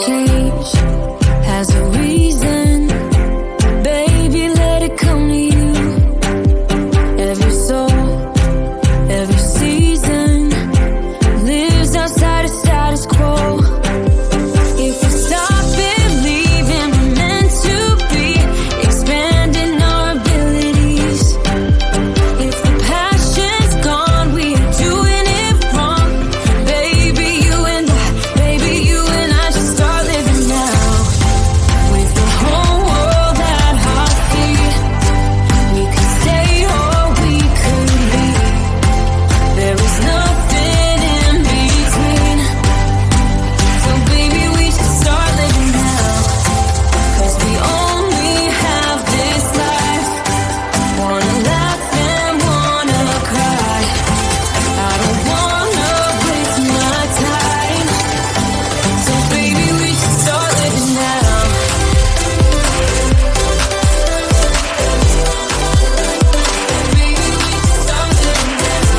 change has a reason. Baby, let it come to you. Every soul, every season lives outside of status quo. If we stop believing we're meant to be, expanding our abilities. If the passion's gone, we are doing it wrong. Baby, you and I should start living now. With the whole world at our feet, we could stay or we could leave. There is nothing in between. So baby, we should start living now. 'Cause we only have this life. Wanna laugh and wanna cry. I don't wanna waste my time. So baby, we should start living now. Baby, we should start living now.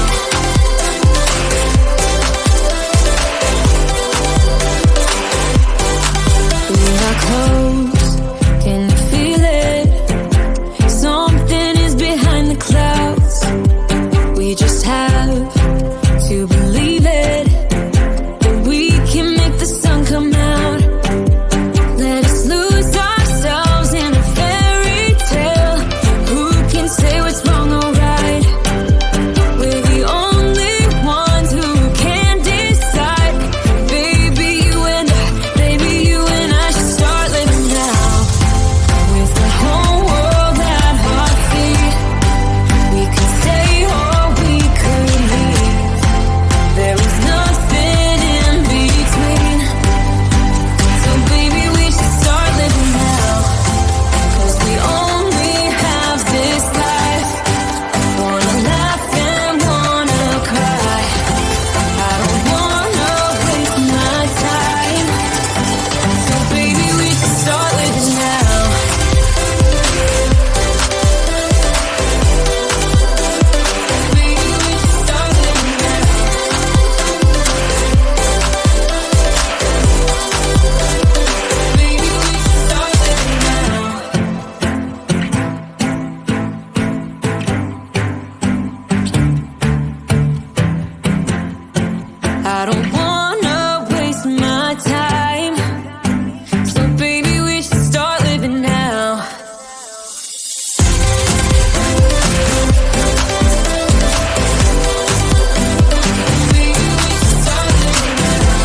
We're not close, can you feel it? Something is behind the clouds. We just have to believe it, that we can make the sun come out. Let us lose ourselves in a fairy tale. Who can say what's wrong or right? We're the only ones who can decide. Baby, you and I should start living now. With the whole world at our feet, we could stay or we could leave. There is nothing in between. So baby, we should start living now. 'Cause we only have this life. Wanna laugh and wanna cry. I don't wanna waste my time. So baby, we should start living now. Baby, we should start living now. Baby, we should start living now. I don't wanna waste my time. So baby, we should start living now. Baby, we should start living now.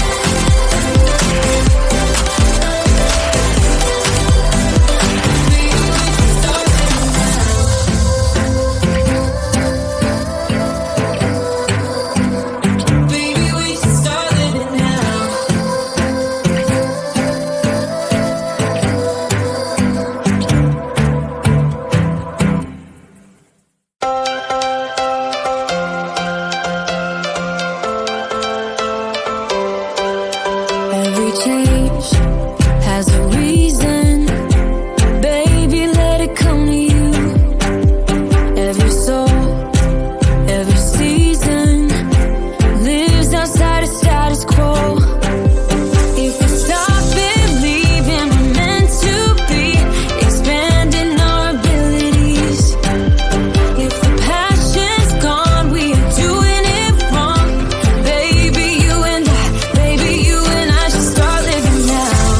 Baby, we should start living now. Baby, we should start living now. Every change has a reason. Baby, let it come to you. Every soul, every season lives outside of status quo. If we stop believing we're meant to be, expanding our abilities. If the passion's gone, we are doing it wrong. Baby, you and I should start living now.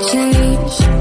change.